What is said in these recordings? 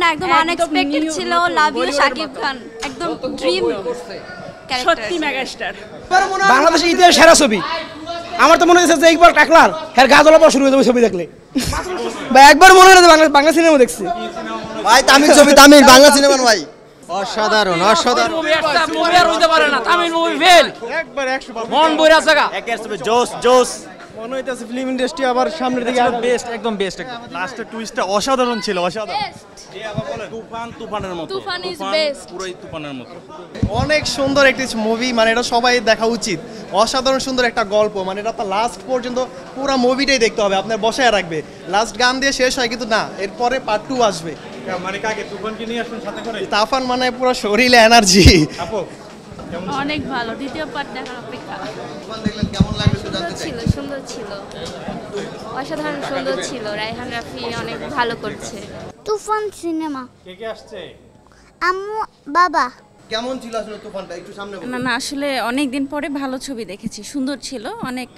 না একদম আনএক্সপেক্টেড ছিল। লাভ ইউ শাকিব খান, একদম ড্রিম সত্যি মেগাস্টার। বাংলাদেশের ইতিহাস সেরা ছবি। আমার তো মনে হচ্ছে যে একবার টাকলার হ্যাঁ গা জ্বলা শুরু হয়ে যাবে ছবি দেখলে। ভাই একবার মনে হয় বাংলা সিনেমা দেখছি ভাই, তামিল ছবি, তামিল বাংলা সিনেমা ভাই অসাধারণ অসাধারণ। মুভি একটা মুভি আর হইতে পারে না, তামিল মুভি ফেল একবার 100 মন বইরা জায়গা জোস জোস মনে হইতেছে ফিল্ম ইন্ডাস্ট্রি আবার সামনের দিকে বেস্ট, একদম বেস্ট। লাস্টের টুইস্টটা অসাধারণ ছিল, অসাধারণ। তুফানের মতো, তুফান ইজ বেস্ট। পুরোই তুফানের মতো। অনেক সুন্দর একটি মুভি, মানে এটা সবাই দেখা উচিত। অসাধারণ সুন্দর একটা গল্প, মানে এটা তো লাস্ট পর্যন্ত পুরো মুভিটাই দেখতে হবে, আপনার বসায় রাখবে। লাস্ট গান দিয়ে শেষ হয় কিন্তু না, এরপরে পার্ট 2 আসবে। মানে কাকে তুফানকে নিয়ে আসুন সাথে করে? তাফান মানে পুরো শরীরে এনার্জি। আপু অনেক ভালো, দ্বিতীয় পার্ট দেখার অপেক্ষা। তুফান দেখলেন, কেমন লাগলো একটু জানতে চাই। ছিল, সুন্দর ছিল, অসাধারণ সুন্দর ছিল। রায়হান রাফি অনেক ভালো করছে। তুফান সিনেমা। কে কে আসছে? আম্মু, বাবা। কেমন ছিল আসলে তুফানটা, একটু সামনে বলুন। না না, আসলে অনেক দিন পরে ভালো ছবি দেখেছি, সুন্দর ছিল, অনেক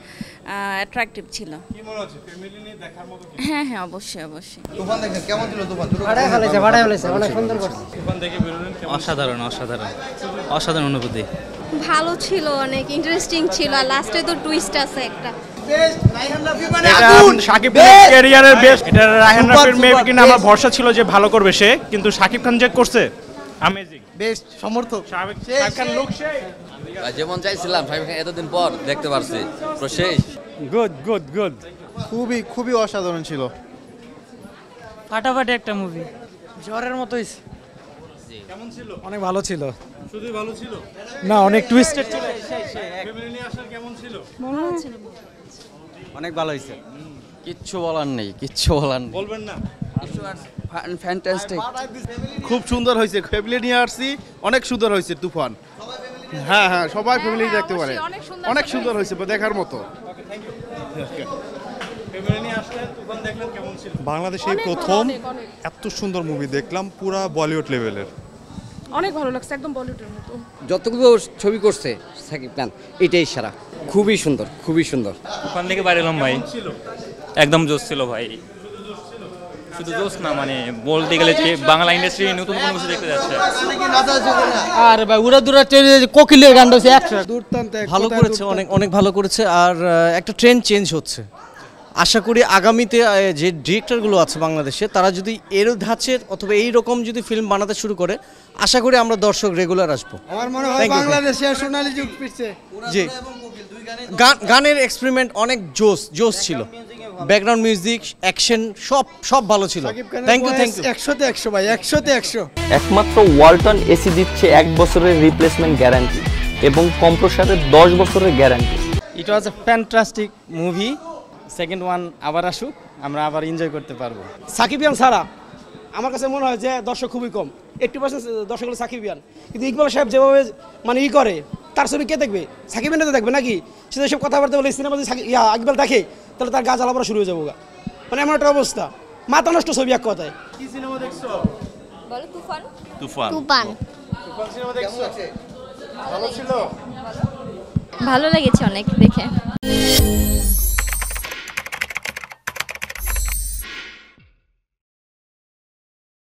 অ্যাট্রাকটিভ ছিল। কি মনে হচ্ছে ফ্যামিলি নিয়ে দেখার মতো? হ্যাঁ হ্যাঁ, অবশ্যই অবশ্যই। তুফান দেখেন, কেমন ছিল তুফান? ভাড়ায় ফেলেছে অনেক সুন্দর করছে। তুফান দেখে বেরোলেন কেমন? অসাধারণ অসাধারণ অসাধারণ অনুভূতি। ভালো ছিল, অনেক ইন্টারেস্টিং ছিল। আর লাস্টে তো টুইস্ট আছে একটা। এটা শাকিব খানের ক্যারিয়ারের বেস্ট। এটা রায়হান রাফির মেবি কিনা আমার ভরসা ছিল যে ভালো করবে সে, কিন্তু শাকিব খান যে করছে অ্যামেজিং। বেস্ট সমর্থক। শাকিব খান লুক সেই যেমন চাইছিলাম শাকিব খান এতদিন পর দেখতে পারছি, পুরো শেষ। Good good good. খুবই খুবই অসাধারণ ছিল। ফাটাফাটি একটা মুভি। জ্বরের মতো হইছে। কেমন ছিল? অনেক ভালো ছিল। শুধুই ভালো ছিল না অনেক টুইস্টেড ছিল। ফ্যামিলি নিয়ে আসার কেমন ছিল? অনেক ভালো হইছে। কিচ্ছু বলার নেই, কিচ্ছু বলার নেই। বলবেন না? ফ্যান্টাস্টিক। খুব সুন্দর হয়েছে, ফ্যামিলি নিয়ে আসছি, অনেক সুন্দর হয়েছে তুফান। হ্যাঁ হ্যাঁ, সবাই ফ্যামিলি দেখতে পারে। অনেক সুন্দর হয়েছে, দেখার মতো। ফ্যামিলি নিয়ে আসলেন, তুফান দেখলেন, কেমন ছিল? বাংলাদেশে প্রথম এত সুন্দর মুভি দেখলাম, পুরা বলিউড লেভেলের। অনেক ভালো লাগছে, একদম বলিউডের মতো। যতগুলো ছবি করছে শাকিব খান, এটাই সারা। খুবই সুন্দর, খুবই সুন্দর। তুফান থেকে বাইরে এলাম ভাই, একদম জোস ছিল ভাই। শুধু জোস না, মানে বলতে গেলে যে বাংলা ইন্ডাস্ট্রি নতুন কোনো কিছু দেখতে যাচ্ছে। আর ভাই উড়া দুরা কোকিলের গান হচ্ছে একশো। দুর্দান্ত, ভালো করেছে, অনেক অনেক ভালো করেছে। আর একটা ট্রেন্ড চেঞ্জ হচ্ছে। আশা করি আগামীতে যে ডিরেক্টরগুলো আছে বাংলাদেশে, তারা যদি এর ধাঁচের অথবা এই রকম যদি ফিল্ম বানাতে শুরু করে, আশা করি আমরা দর্শক রেগুলার আসবো। আমার মনে হয় বাংলাদেশে সোনালী যুগ ফিরছে। জি, গানের এক্সপেরিমেন্ট অনেক জোস জোস ছিল। ব্যাকগ্রাউন্ড মিউজিক, অ্যাকশন সব ভালো ছিল। থ্যাংক ইউ 100তে 100 ভাই, 100তে 100। একমাত্র ওয়ালটন এসি দিচ্ছে 1 বছরের রিপ্লেসমেন্ট গ্যারান্টি এবং কম্প্রেসারের 10 বছরের guarantee. It was a fantastic movie. Second one আবার আসুক, আমরা আবার এনজয় করতে পারবো। সাকিবিয়ান ছাড়া আমার কাছে মনে হয় যে দর্শক খুবই কম। 80% দর্শক হলো সাকিবিয়ান, কিন্তু ইকবাল সাহেব যেভাবে মানে করে, তার ছবি কে দেখবে? সাকিবিয়ান তো দেখবে নাকি? সে সব কথাবার্তা বলে সিনেমা যদি ইকবাল দেখে, তাহলে তার গা জ্বালা পড়া শুরু হয়ে যাবো। মানে এমন একটা অবস্থা, মাথা নষ্ট ছবি এক কথায়। কি সিনেমা দেখছো? বলো তুফান। তুফান। তুফান সিনেমা দেখছো? ভালো ছিল? ভালো লেগেছে অনেক দেখে।